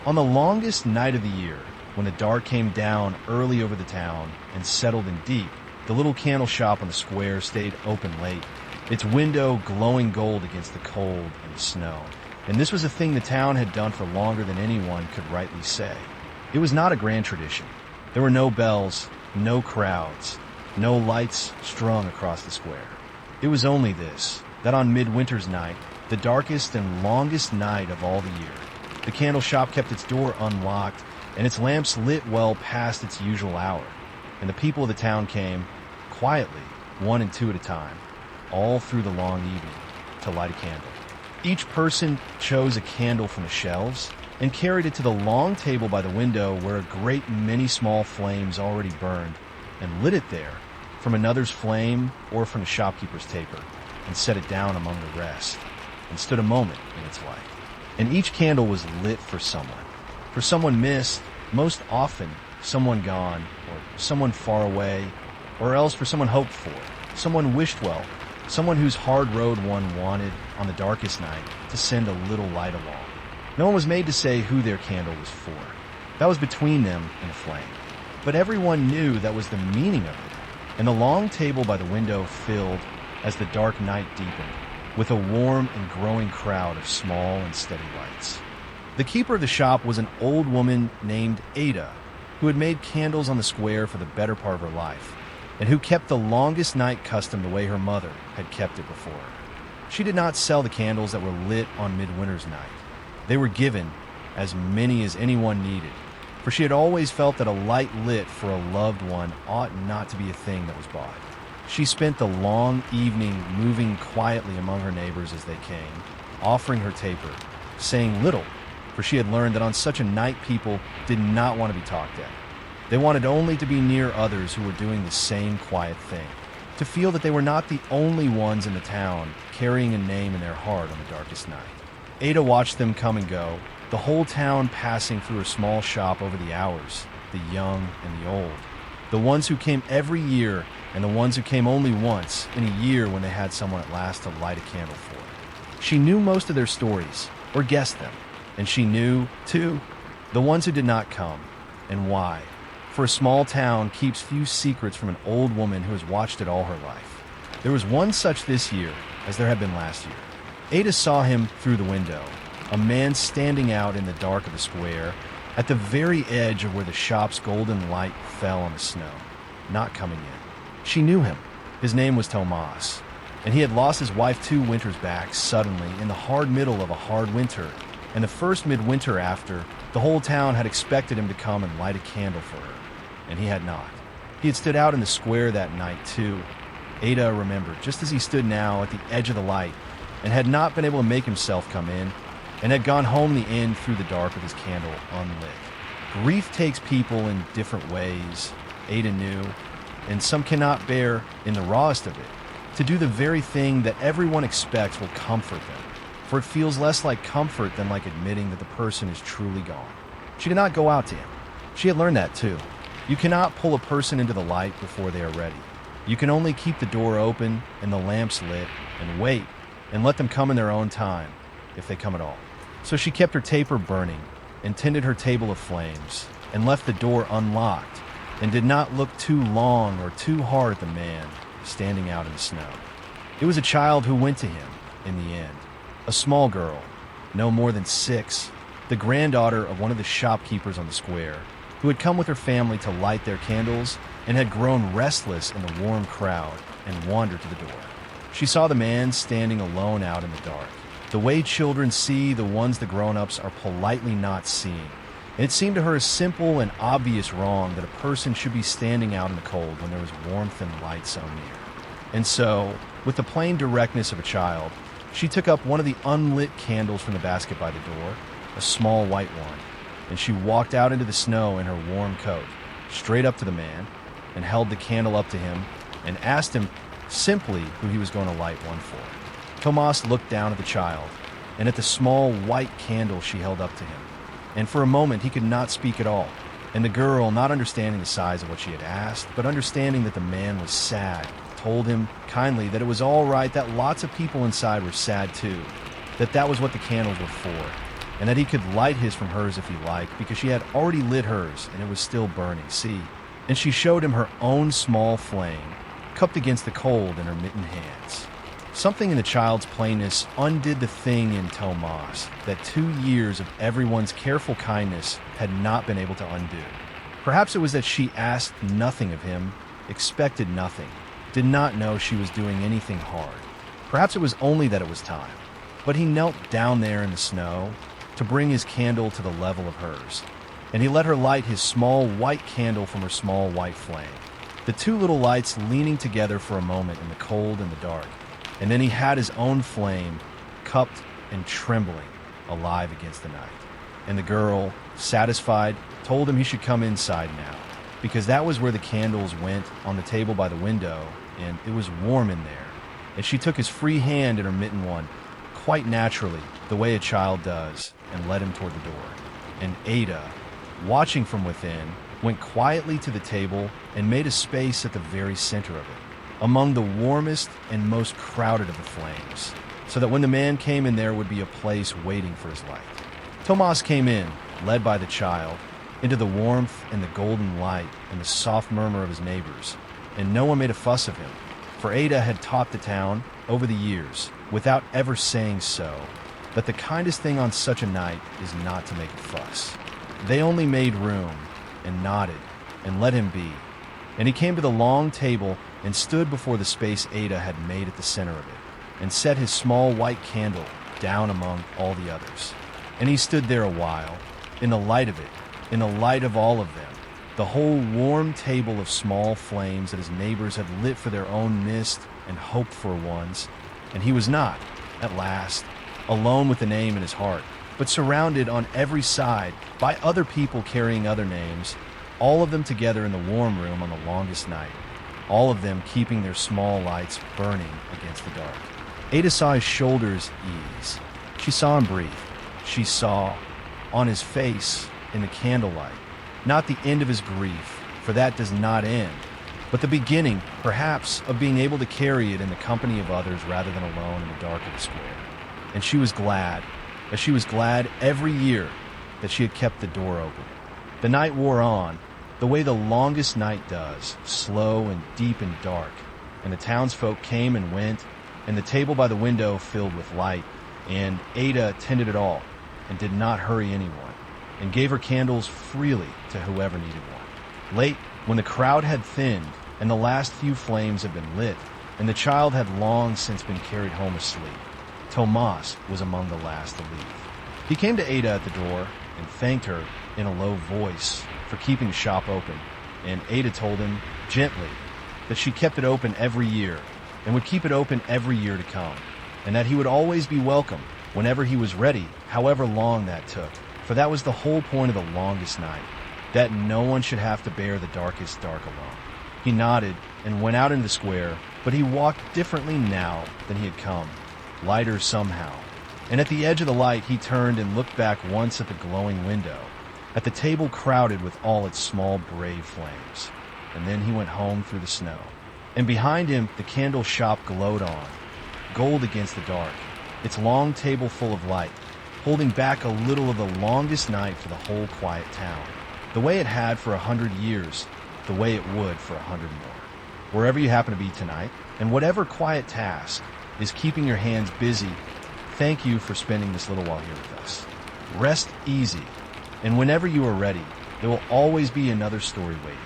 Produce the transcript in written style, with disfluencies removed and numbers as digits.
On the longest night of the year, when the dark came down early over the town and settled in deep, the little candle shop on the square stayed open late, its window glowing gold against the cold and the snow. And this was a thing the town had done for longer than anyone could rightly say. It was not a grand tradition. There were no bells, no crowds, no lights strung across the square. It was only this, that on midwinter's night, the darkest and longest night of all the year, the candle shop kept its door unlocked and its lamps lit well past its usual hour, and the people of the town came, quietly, one and two at a time, all through the long evening, to light a candle. Each person chose a candle from the shelves and carried it to the long table by the window where a great many small flames already burned, and lit it there from another's flame or from the shopkeeper's taper, and set it down among the rest, and stood a moment in its light. And each candle was lit for someone missed, most often someone gone, or someone far away, or else for someone hoped for, someone wished well, someone whose hard road one wanted, on the darkest night, to send a little light along. No one was made to say who their candle was for. That was between them and the flame. But everyone knew that was the meaning of it, and the long table by the window filled, as the dark night deepened, with a warm and growing crowd of small and steady lights. The keeper of the shop was an old woman named Ada, who had made candles on the square for the better part of her life, and who kept the longest night custom the way her mother had kept it before her. She did not sell the candles that were lit on midwinter's night. They were given, as many as anyone needed, for she had always felt that a light lit for a loved one ought not to be a thing that was bought. She spent the long evening moving quietly among her neighbors as they came, offering her taper, saying little, for she had learned that on such a night people did not want to be talked at. They wanted only to be near others who were doing the same quiet thing, to feel that they were not the only ones in the town carrying a name in their heart on the darkest night. Ada watched them come and go, the whole town passing through her small shop over the hours, the young and the old, the ones who came every year and the ones who came only once in a year when they had someone at last to light a candle for. She knew most of their stories, or guessed them, and she knew, too, the ones who did not come, and why. For a small town keeps few secrets from an old woman who has watched it all her life. There was one such this year, as there had been last year. Ada saw him through the window, a man standing out in the dark of the square, at the very edge of where the shop's golden light fell on the snow, not coming in. She knew him. His name was Tomas, and he had lost his wife 2 winters back suddenly in the hard middle of a hard winter, and the first midwinter after, the whole town had expected him to come and light a candle for her, and he had not. He had stood out in the square that night, too. Ada remembered, just as he stood now at the edge of the light, and had not been able to make himself come in, and had gone home the end through the dark with his candle unlit. Grief takes people in different ways, Ada knew, and some cannot bear, in the rawest of it, to do the very thing that everyone expects will comfort them, for it feels less like comfort than like admitting that the person is truly gone. She did not go out to him. She had learned that too. You cannot pull a person into the light before they are ready. You can only keep the door open and the lamps lit and wait and let them come in their own time, if they come at all. So she kept her taper burning and tended her table of flames and left the door unlocked and did not look too long or too hard at the man standing out in the snow. It was a child who went to him in the end, a small girl, no more than 6, the granddaughter of one of the shopkeepers on the square, who had come with her family to light their candles and had grown restless in the warm crowd and wandered to the door. She saw the man standing alone out in the dark, the way children see the ones the grown-ups are politely not seeing. And it seemed to her a simple and obvious wrong that a person should be standing out in the cold when there was warmth and light so near. And so, with the plain directness of a child, she took up one of the unlit candles from the basket by the door, a small white one, and she walked out into the snow in her warm coat, straight up to the man, and held the candle up to him, and asked him simply who he was going to light one for. Tomas looked down at the child, and at the small white candle she held up to him, and for a moment he could not speak at all, and the girl, not understanding the size of what she had asked, but understanding that the man was sad, told him kindly that it was all right, that lots of people inside were sad too, that was what the candles were for, and that he could light his from hers if he liked, because she had already lit hers and it was still burning. See? And she showed him her own small flame, cupped against the cold in her mittened hands. Something in the child's plainness undid the thing in Tomas that 2 years of everyone's careful kindness had not been able to undo. Perhaps it was that she asked nothing of him, expected nothing, did not know she was doing anything hard. Perhaps it was only that it was time. But he knelt down there in the snow to bring his candle to the level of hers, and he let her light his small white candle from her small white flame, the two little lights leaning together for a moment in the cold and the dark, and then he had his own flame, cupped and trembling, alive against the night. And the girl, satisfied, told him he should come inside now, because that was where the candles went, on the table by the window, and it was warm in there. And she took his free hand in her mittened one, quite naturally, the way a child does, and led him toward the door. And Ada, watching from within, went quietly to the table and made a space at the very center of it, among the warmest and most crowded of the flames, so that when the man came in there would be a place waiting for his light. Tomas came in, led by the child, into the warmth and the golden light and the soft murmur of his neighbors, and no one made a fuss of him, for Ada had taught the town, over the years, without ever saying so, that the kindest thing on such a night is not to make a fuss. They only made room, and nodded, and let him be, and he came to the long table and stood before the space Ada had made at the center of it, and set his small white candle down among all the others. And he stood there a while, in the light of it, in the light of all of them, the whole warm table of small flames that his neighbors had lit for their own mist and hoped for ones, and he was not, at last, alone with the name in his heart, but surrounded on every side by other people carrying other names, all of them together in the warm room on the longest night, all of them keeping their small lights burning against the dark. Ada saw his shoulders ease. She saw him breathe. She saw, on his face, in the candlelight, not the end of his grief, for that does not end, but the beginning, perhaps, of being able to carry it in the company of others rather than alone in the dark of the square. And she was glad, as she was glad every year, that she had kept the door open. The night wore on, the way the longest night does, slow and deep and dark, and the townsfolk came and went, and the table by the window filled with light, and Ada tended it all, and did not hurry anyone, and gave her candles freely to whoever needed one. Late, when the crowd had thinned, and the last few flames had been lit, and the child had long since been carried home asleep, Tomas was among the last to leave. He came to Ada at the door, and thanked her in a low voice for keeping the shop open, and Ada told him, gently, that she kept it open every year, and would keep it open every year to come, and that he would always be welcome whenever he was ready, however long that took, for that was the whole point of the longest night, that no one should have to bear the darkest dark alone. He nodded and went out into the square, but he walked differently now than he had come, lighter somehow, and at the edge of the light he turned and looked back once at the glowing window, at the table crowded with all its small brave flames, and then he went home through the snow. And behind him the candle shop glowed on, gold against the dark, its long table full of light, holding back a little of the longest night for the whole quiet town, the way it had for 100 years, the way it would for 100 more. Wherever you happen to be tonight, and whatever quiet task is keeping your hands busy, thank you for spending this little while here with us. Rest easy, and whenever you are ready, there will always be another story waiting.